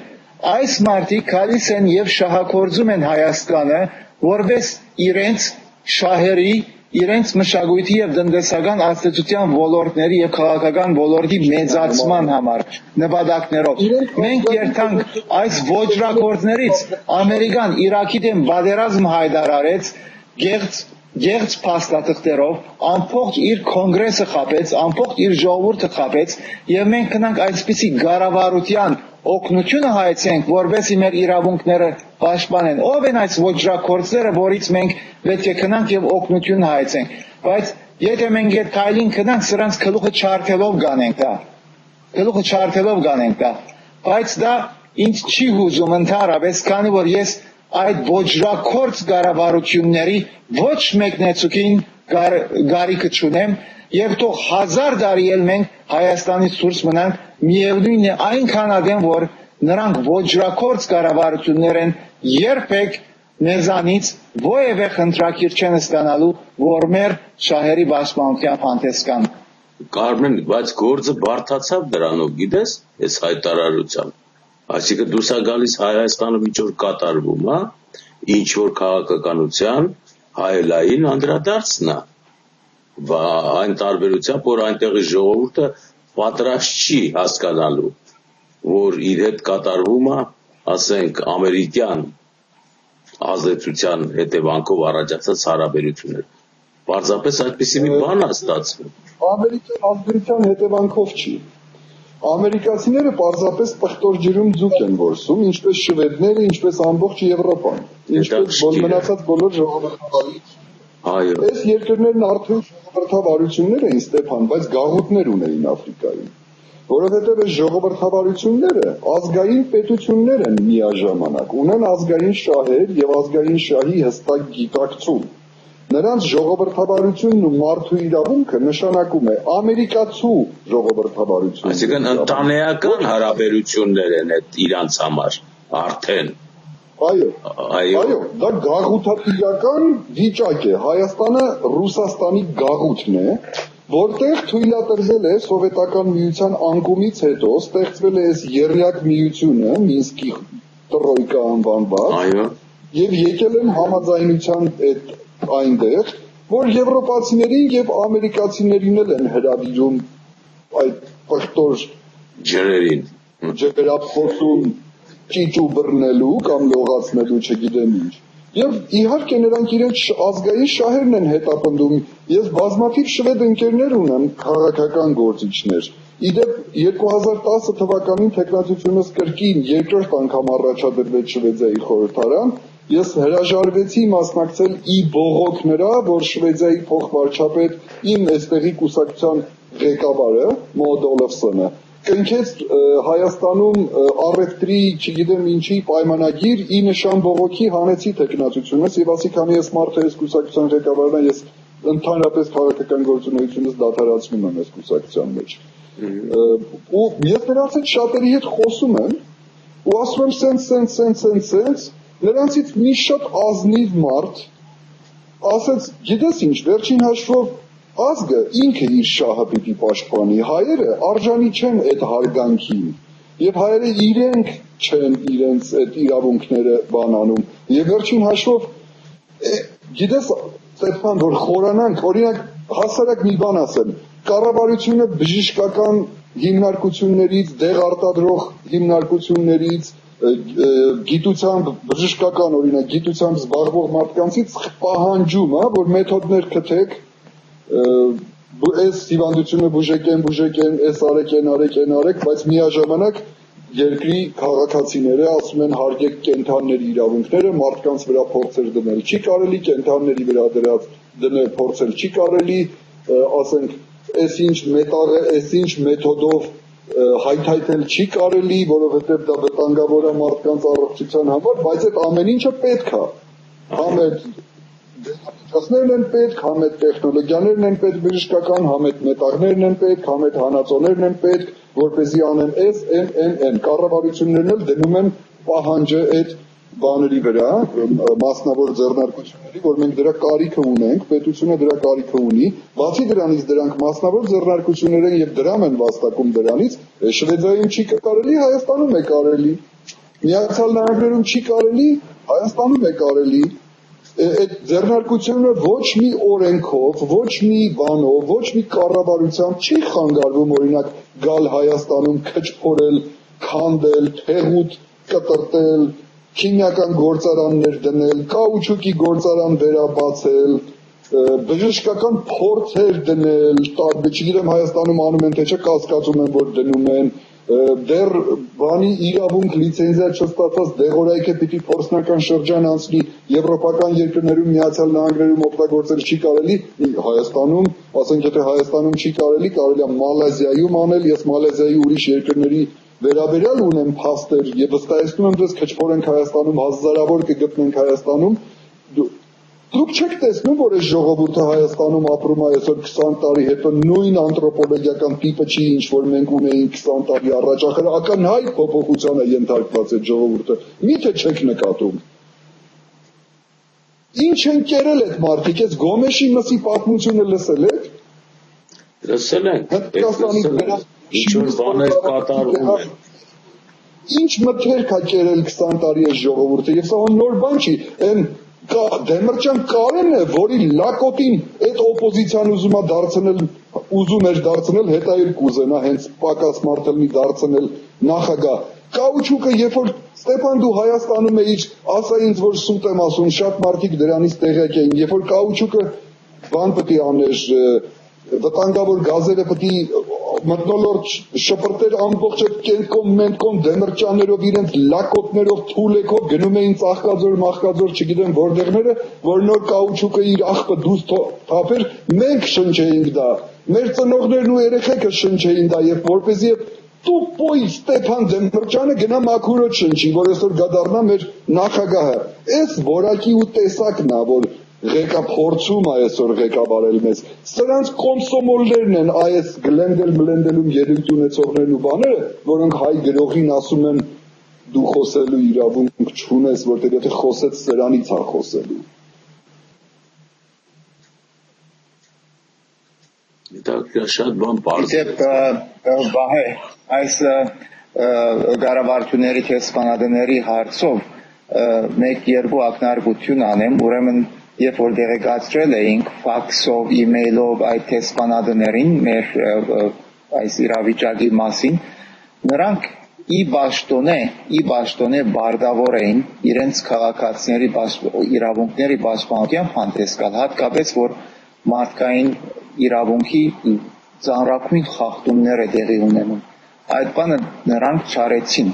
S2: այս մարդիկ գալիս են եւ շահագործում են Հայաստանը որպես իրենց շահերի իրենց մշակույթի եւ տնտեսական ազդեցության ոլորտների եւ քաղաքական ոլորտի մեծացման համար նպատակներով մենք երթանք այս ոճրագործներից ամերիկան Իրաքի դեմ պատերազմ հայտարարեց գեղձ գեղձ փաստաթղթերով ամբողջ իր կոնգրեսը խապեց, ամբողջ իր ժողովուրդը խապեց, եւ մենք կնանք այսպիսի գարավարության օգնությունը հայցենք, որովհետեւ մեր իրավունքները պաշտպանեն։ Ով են այս ոչրակորցները, որից մենք պետք է կնանք եւ օգնություն հայցենք։ Բայց եթե մենք այդ քայլին կնանք, սրանց գլուխը չարթելով գանենք դա։ Գլուխը չարթելով գանենք դա։ Բայց դա ինձ չի հուզում ընդհանրապես, քանի որ ես այդ ոչրակորց կառավարությունների ոչ մեկնեցուկին գարիքը չունեմ եւ թող 1000 տարի էլ մենք Հայաստանից դուրս մնանք, միևնույնն է այնքան ադեմ, որ նրանք ոչրակորց կառավարություններ են, երբեք մեզանից ովևէ խնդրակիր չեն ստանալու, որ մեր շահերի պաշտպանությամբ հանդես գան։
S1: Կարմեն, բայց գործը բարդացավ դրանով, գիտես, այս հայտարարությամբ։ Այսինքն դուրս է գալիս Հայաստանը ինչ որ կատարվում, հա, ինչ որ քաղաքականության հայելային անդրադարձն է։ Այն տարբերությամբ, որ այնտեղի ժողովուրդը պատրաստ չի հասկանալու, որ իր հետ կատարվում է, ասենք, ամերիկյան ազդեցության հետևանքով առաջացած հարաբերություններ։ Պարզապես այդպիսի մի բան է ստացվում։
S3: Ամերիկյան ազդեցության հետևանքով չի։ Ամերիկացիները պարզապես պղտոր ջրում ձուկ են որսում, ինչպես շվեդները, ինչպես ամբողջ Եվրոպան, ինչպես մնացած բոլոր ժողովրդավարությունները։
S1: Այո։
S3: Այս երկրներն արդեն ժողովրդավարություններ էին, Ստեփան, բայց գաղութներ ունեին Աֆրիկայում, որովհետև այս ժողովրդավարությունները ազգային պետություններ են միաժամանակ, ունեն ազգային շահեր եւ ազգային շահի հստակ գիտակցում։ Նրանց ժողովրդավարությունն ու մարդու իրավունքը նշանակում է ամերիկացու ժողովրդավարություն։
S1: Այսինքն ընտանեկան հարաբերություններ են այդ իրանց համար արդեն։
S3: Այո, դա գաղութատիրական վիճակ է։ Հայաստանը Ռուսաստանի գաղութն է, որտեղ թույլատրվել է սովետական միության անկումից հետո ստեղծվել է այս եռյակ միությունը, Մինսկի տրոյկա անվանված։
S1: Այո։
S3: Եվ եկել են համաձայնության այդ այնտեղ, որ եվրոպացիներին եւ ամերիկացիներին էլ են հրավիրում այդ պղտոր
S1: ջրերին,
S3: ջրափոխում ճիճու բռնելու կամ լողացնելու, չգիտեմ ինչ։ Եվ իհարկե նրանք իրենց ազգային շահերն են հետապնդում։ Ես բազմաթիվ շվեդ ընկերներ ունեմ, քաղաքական գործիչներ։ Իդեպ 2010 թվականին տեխնացությունս կրկին երկրորդ անգամ առաջադրվեց Շվեդիայի խորհրդարան։ Ես հրաժարվեցի մասնակցել բողոք նրա, որ Շվեդիայի փոխվարչապետ իմ այստեղի կուսակցության ղեկավարը Մոդ Օլոֆսոնը կնքեց Հայաստանում առևտրի, չգիտեմ ինչի պայմանագիր, ի նշան բողոքի հանեցի տեխնացությունս եւ ասի քանի ես մարդը ես կուսակցության ղեկավարն եմ, ես ընդհանրապես քաղաքական գործունեությունս դադարացնում եմ այս կուսակցության մեջ։ Ու ես նրանց հետ շատերի հետ խոսում եմ ու ասում եմ սենց նրանցից մի շատ ազնիվ մարդ ասեց, գիտես ինչ, վերջին հաշվով ազգը ինքը իր շահը պիտի պաշտպանի, հայերը արժանի չեն այդ հարգանքին, եւ հայերը իրենք չեն իրենց այդ իրավունքները բանանում, եւ վերջին հաշվով, գիտես, Ստեփան, որ խորանանք, օրինակ, հասարակ մի բան ասեմ, կառավարությունը բժշկական հիմնարկություններից, դեղ արտադրող հիմնարկություններից, գիտությամբ, բժշկական օրինակ, գիտությամբ զբաղվող մարդկանցից պահանջում է, որ մեթոդներ քթեք, այս հիվանդությունը բուժեկեն, այս արեք, բայց միաժամանակ երկրի քաղաքացիները ասում են հարգեք կենդանների իրավունքները, մարդկանց վրա փորձեր դնել չի կարելի, կենդանների վրա դնել փորձեր չի կարելի, ասենք, այս ինչ մետաղը, այս ինչ մեթոդով հայթայթել չի կարելի, որովհետև դա վտանգավոր է մարդկանց առողջության համար, բայց այդ ամեն ինչը պետք է։ Համ այդ դեղամիջոցներն են պետք, համ այդ տեխնոլոգիաներն են պետք բժշկական, համ այդ մետաղներն են պետք, համ այդ հանածոներն են պետք, որպեսզի անեն n, կառավարություններն էլ դնում են պահանջը այդ բաների վրա, մասնավոր ձեռնարկությունների, որ մենք դրա կարիքը ունենք, պետությունը դրա կարիքը ունի, բացի դրանից դրանք մասնավոր ձեռնարկություններ են եւ դրամ են վաստակում դրանից, Շվեդիայում չի կարելի, Հայաստանում է կարելի, Միացյալ Նահանգներում չի կարելի, Հայաստանում է կարելի, այդ ձեռնարկությունը ոչ մի օրենքով, ոչ մի բանով, ոչ մի կառավարությամբ չի խանգարվում, օրինակ, գալ Հայաստանում քչփորել, քանդել, թեղուտ կտրտել, քիմիական գործարաններ դնել, կաուչուկի գործարան վերաբացել, բժշկական փորձեր դնել, չգիտեմ Հայաստանում անում են թե չէ, կասկածում եմ, որ դնում են, դեռ բանի իրավունք լիցենզիա չստացած դեղորայքը պիտի փորձնական շրջան անցնի եվրոպական երկրներում, Միացյալ Նահանգներում օգտագործել չի կարելի, Հայաստանում, ասենք եթե Հայաստանում չի կարելի, կարելի է Մալազիայում անել, ես Մալազիայի ուրիշ երկրների վերաբերյալ ունեմ փաստեր եւ վստահեցնում եմ ձեզ քչփորենք Հայաստանում, հազարավոր կգտնենք Հայաստանում, դուք չեք տեսնում, որ այս ժողովուրդը Հայաստանում ապրում է այսօր 20 տարի հետո նույն անթրոպոլոգիական տիպը չի, ինչ որ մենք ունեինք 20 տարի առաջ, ակնհայտ փոփոխության է ենթարկված այդ ժողովուրդը, միթե չեք նկատում։ Ինչ են կերել այդ մարդիկ, այս Գոմեշի մսի պատմությունը լսել եք։
S1: Լսել ենք, ինչ որ բաներ կատարվում են։
S3: Ինչ մթերք է կերել 20 տարի այս ժողովուրդը, եւ սա նոր բան չի, այն Դեմիրճան Կարենը, որի լակոտին այդ օպոզիցիան ուզում էր դարձնել, հետայր կուզենա հենց պակաս մարդելնի դարձնել նախագահ։ Կաուչուկը, երբ որ Ստեփան դու Հայաստանում էիր, ասա ինձ, որ սուտ եմ ասում, շատ մարդիկ դրանից տեղյակ էին, երբ որ Կաուչուկը բան պետք է աներ, վտանգավոր գազերը պետք է մթնոլորտ շպրտեր ամբողջ այդ կենտկոմ, մենտկոմ դեմիրճաններով իրենց լակոտներով, թուլեքով գնում էին Ծաղկաձոր, Մախկաձոր, չգիտեմ որտեղները, որ նոր կաուչուկը իր աղբը դուրս թափեր, մենք շնչեինք դա, մեր ծնողներն ու երեխեքը շնչեին դա, եւ որպեսզի տուպոյ Ստեփան Դեմիրճյանը գնա մաքուրոտ շնչի, որ այսօր գադառնա մեր նախագահը։ Այս որակի ու տեսակն է, որ ղեկափորձում է այսօր ղեկավարել մեզ, սրանց կոմսոմոլներն են այս գլենդելում ելույթ ունեցողներն ու բաները, որոնք հայ գրողին ասում են դու խոսելու իրավունք չունես, որտեղ եթե խոսեց սրանից է խոսելու։
S1: Դա շատ բան բարձր
S2: է։ Վահե, այս կառավարությունների տեսփանադների հարցով մեկ-երկու ակնարկություն անեմ, ուրեմն երբ որ դեղեկացրել էինք ֆաքսով, իմեյլով այդ տեսփանադներին մեր այս իրավիճակի մասին, նրանք ի բաշտոնե բարդավոր էին իրենց քաղաքացիների իրավունքների պաշտպանության հանդեսկալ, հատկապես որ մարդկային իրավունքի ծանրագույն խախտումներ է տեղի ունենում։ Այդ բանը նրանք չարեցին։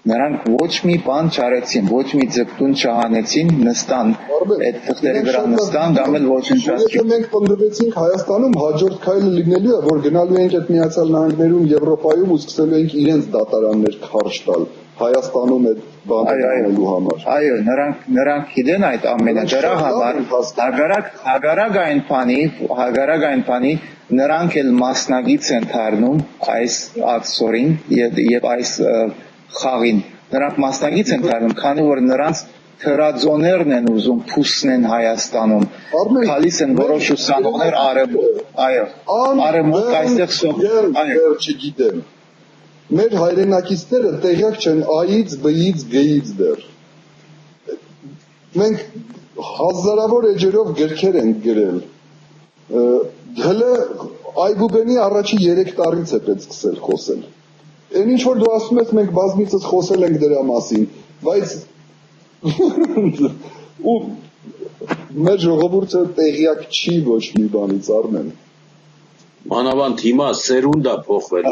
S2: Նրանք ոչ մի բան չարեցին, ոչ մի ձգտուն չհանեցին, նստան, այդ թղթերի վրա նստան, կամ էլ ոչնչացրին։
S3: Եթե մենք պնդվեցինք Հայաստանում, հաջորդ քայլը լինելու է, որ գնալու ենք այդ Միացյալ Նահանգներում, Եվրոպայում ու սկսելու ենք իրենց դատարաններ քարշ տալ Հայաստանում այդ բանը անելու համար։
S2: Այո, նրանք գիտեն այդ ամենը, դրա համար հագարակ այն բանի նրանք էլ մասնագիծ են դառնում այս ակցորին եւ այս խաղին, նրանք մասնագիտ են դառնում, քանի որ նրանց թրաձոներն են ուզում փուսնեն Հայաստանում, գալիս են որոշ ուսանողներ արևմուտք այստեղ
S3: այո, չգիտեմ, մեր հայրենակիցները տեղյակ չեն A-ից, B-ից, G-ից դեռ, մենք հազարավոր էջերով գրքեր ենք գրել, հələ Այբուբենի առաջի 3 տարից է պետք սկսել խոսել։ Այն ինչ որ դու ասում ես, մենք բազմիցս խոսել ենք դրա մասին, բայց ու մեր ժողովուրդը տեղյակ չի ոչ մի բանից Արմեն։
S1: Մանավանդ հիմա սերունդա փոխվել,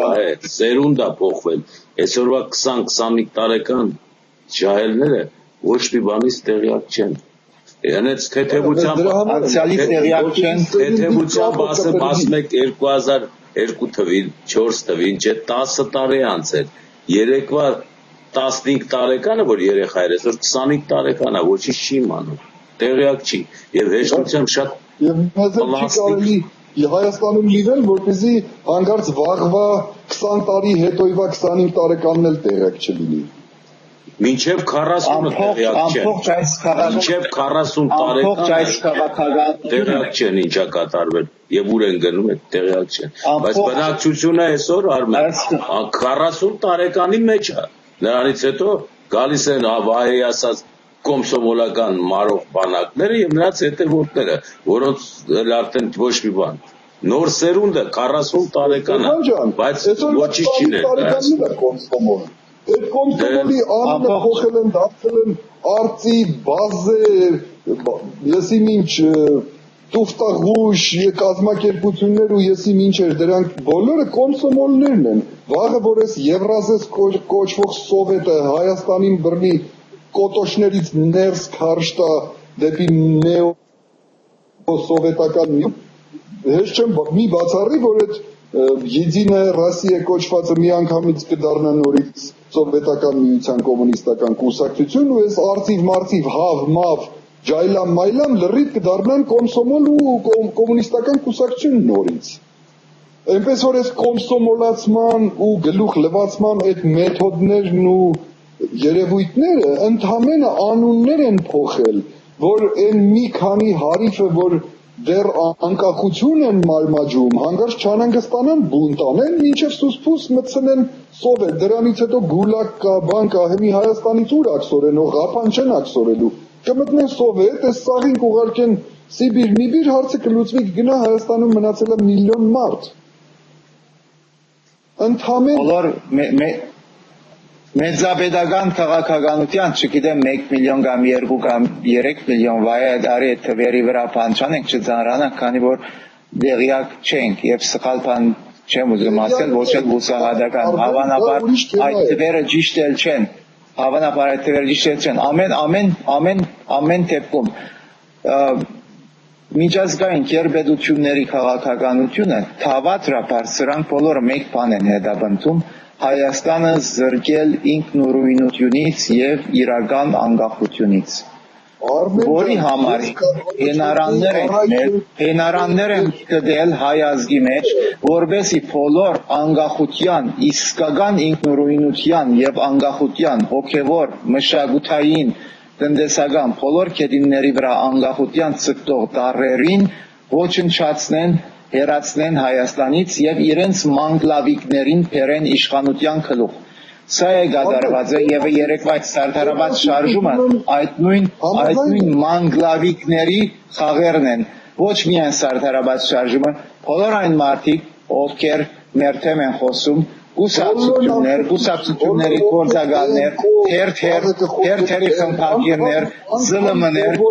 S1: սերունդա փոխվել։ Այսօրվա 20-25 տարեկան ջահելները ոչ մի բանից տեղյակ չեն։ Հենց թեթևությամբ
S2: անցյալից տեղյակ չեն,
S1: թեթևությամբ ասում եք 2002 թվին, 4 թվին, չէ 10 տարի անց էր։ Երեկվա 15 տարեկանը, որ երեխա էր, այսօր 25 տարեկան է, ոչինչ չի իմանում, տեղյակ չի։ Եվ հեշտությամբ շատ
S3: պլաստիկ Հայաստանում լինել, որպեսզի հանկարծ վաղվա 20 տարի հետոյվա 25 տարեկանն էլ տեղյակ չլինի։
S1: Մինչև 40-ը տեղյակ չեն։ Մինչև 40 տարեկան տեղյակ չեն ինչա կատարվել եւ ուր են գնում այդ տեղյակ չեն։ Բայց բնակչությունը այսօր Արմեն 40 տարեկանի մեջ է։ Նրանից հետո գալիս են Վահեի ասած կոմսոմոլական մարող բանակները եւ նրանց հետևորդները, որոնց արդեն ոչ մի բան։ Նոր սերունդը 40 տարեկան է, բայց ոչինչ չի ներկայացնում։
S3: Այդ կոմսոմոլի անունը փոխել են, դարձել են արծի, բազեր, եսի մինչ տուֆտաղուշ, կազմակերպություններ ու եսի մինչեր, դրանք բոլորը կոմսոմոլներն են, վաղը որ ես Եվրազես կոչվող սովետը Հայաստանին բռնի կոտոշներից ներս քարշտա դեպի նեոսովետական հեշտ չեմ մի բացառի, որ այդ Եդինայա Ռոսիա կոչվածը միանգամից կդառնա նորից սովետական միության կոմունիստական կուսակցություն ու այս արծիվ-մարծիվ հավ, մավ, ջայլամ, մայլամ լրիվ կդառնան կոմսոմոլ ու կոմունիստական կուսակցություն նորից։ Այնպես որ այս կոմսոմոլացման ու գլուխ լվացման այդ մեթոդներն ու երևույթները ընդհանրապես անուններ են փոխել, որ այն մի քանի հարիվը, որ դեռ անկախություն են մալմաջում, հանգարց չանհանգստանան բունտ անեն, մինչև սուսպուս մտցնեն սովետ, դրանից հետո գուլակ կա, բան կա, հիմի Հայաստանից ուր աքսորեն, ղափան չեն աքսորելու, կմտնեն սովետ, այս սաղին կուղարկեն Սիբիր, Միբիր, հարցը կլուծվի, կգնա Հայաստանում մնացել է միլիոն մարդ։ Ընդհանրապես
S2: Մեծապետական քաղաքականության, չգիտեմ 1 միլիոն կամ 2 կամ 3 միլիոն վայ դարի թվերի վրա բան չանենք չծանրանանք, քանի որ դեղյակ չենք եւ սխալ բան չեմ ուզում ասել, ոչ էլ բուսահատական, հավանաբար այդ թվերը ճիշտ էլ չեն, ամեն դեպքում միջազգային գերբեդությունների քաղաքականությունը թավատրաբար սրանք բոլորը մեկ բան են հետապնդում Հայաստանը զրկել ինքնուրույնությունից եւ իրական անկախությունից, որի համար հենարաններ են գտել հայ ազգի մեջ, որբեսի բոլոր անկախության, իսկական ինքնուրույնության եւ անկախության հոգեվոր, մշակութային, տնտեսական բոլոր կետինների վրա անկախության ցկտող տարրերին ոչնչացնեն հերացնեն Հայաստանից եւ իրենց մանգլավիկներին բերեն իշխանության գլուխ։ Սա է կատարված եւ երեկվա սարդարված շարժումը այդ նույն մանգլավիկների խաղերն են։ Ոչ միայն սարդարված շարժումը, բոլոր այն մարդիկ, ովքեր մեր թեմ են խոսում, կուսակցությունների գործակալներ, թերթերի խմբագիրներ, ԶԼՄ-ներ,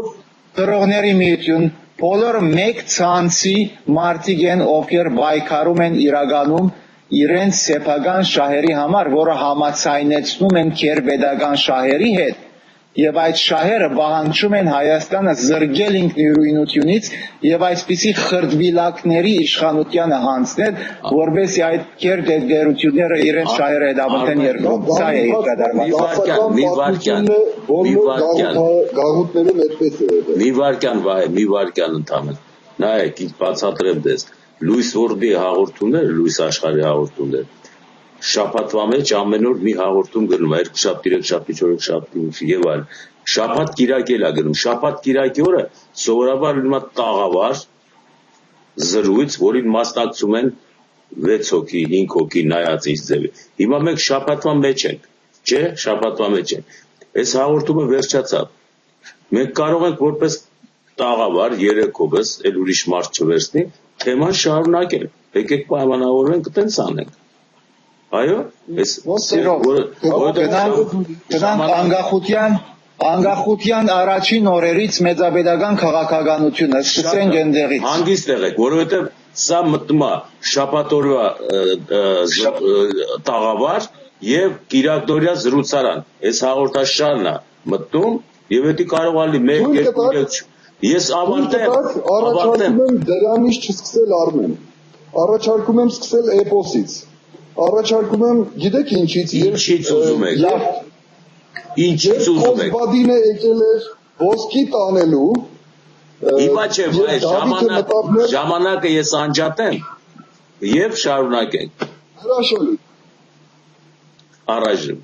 S2: դրողների միություն բոլորը մեկ ցանցի մարդիկ են, ովքեր պայքարում են իրականում իրենց սեփական շահերի համար, որը համաձայնեցնում են գերպետական շահերի հետ, եւ այդ շահերը պահանջում են Հայաստանը զրկել ինքնուրույնությունից եւ այսպիսի խրտվիլակների իշխանությանը հանձնել, որովհետեւ այդ գերտերությունները իրենց շահերը հետապնդեն երկրում։ Սա է կատարված։
S3: Գաղութներում այդպես է։
S1: Մի վարքյան ընդհանրապես։ Նայեք, բացատրեմ դες։ Լուիս Որդի հաղորդումները, Լուիս Աշխարհի հաղորդումները շաբաթվա մեջ ամեն օր մի հաղորդում գնում է, 2 շաբթ, 3 շաբթ, 4 շաբթ եւ այլն։ Շաբաթ կիրակ էլ է գնում։ Շաբաթ կիրակի օրը սովորաբար լինում է տաղավար զրույց, որին մասնակցում են 6 հոգի, 5 հոգի նայած ինչ ձևի։ Հիմա մենք շաբաթվա մեջ ենք, չէ՞, շաբաթվա մեջ ենք։ Այս հաղորդումը վերջացավ։ Մենք կարող ենք որպես տաղավար 3 հոգս, էլ ուրիշ մարդ չվերցնի, թեման շարունակել։ Եկեք պայմանավորվենք, տենց անենք։ Այո,
S2: անկախության առաջին օրերից մեծապետական քաղաքականությունը սկսենք այնտեղից։
S1: Հանգիստ եղեք, որովհետև սա մտնում է շաբաթ օրվա տաղավար եւ կիրակտորյա զրուցարան։ Այս հաղորդաշարն է մտնում եւ դա կարող է լինի 1-2 Ես ավարտեմ
S3: դրանից չսկսել Արմեն։ Առաջարկում եմ սկսել էպոսից։ Առաջարկում եմ, գիտեք ինչից
S1: ուզում եք։ Ինչից ուզում եք։
S3: Կոզբադինը եկել էր ոսկի տանելու։
S1: Հիմա չէ, ժամանակը ես անջատեմ եւ շարունակենք։
S3: Հրաշալի։
S1: Առայժմ։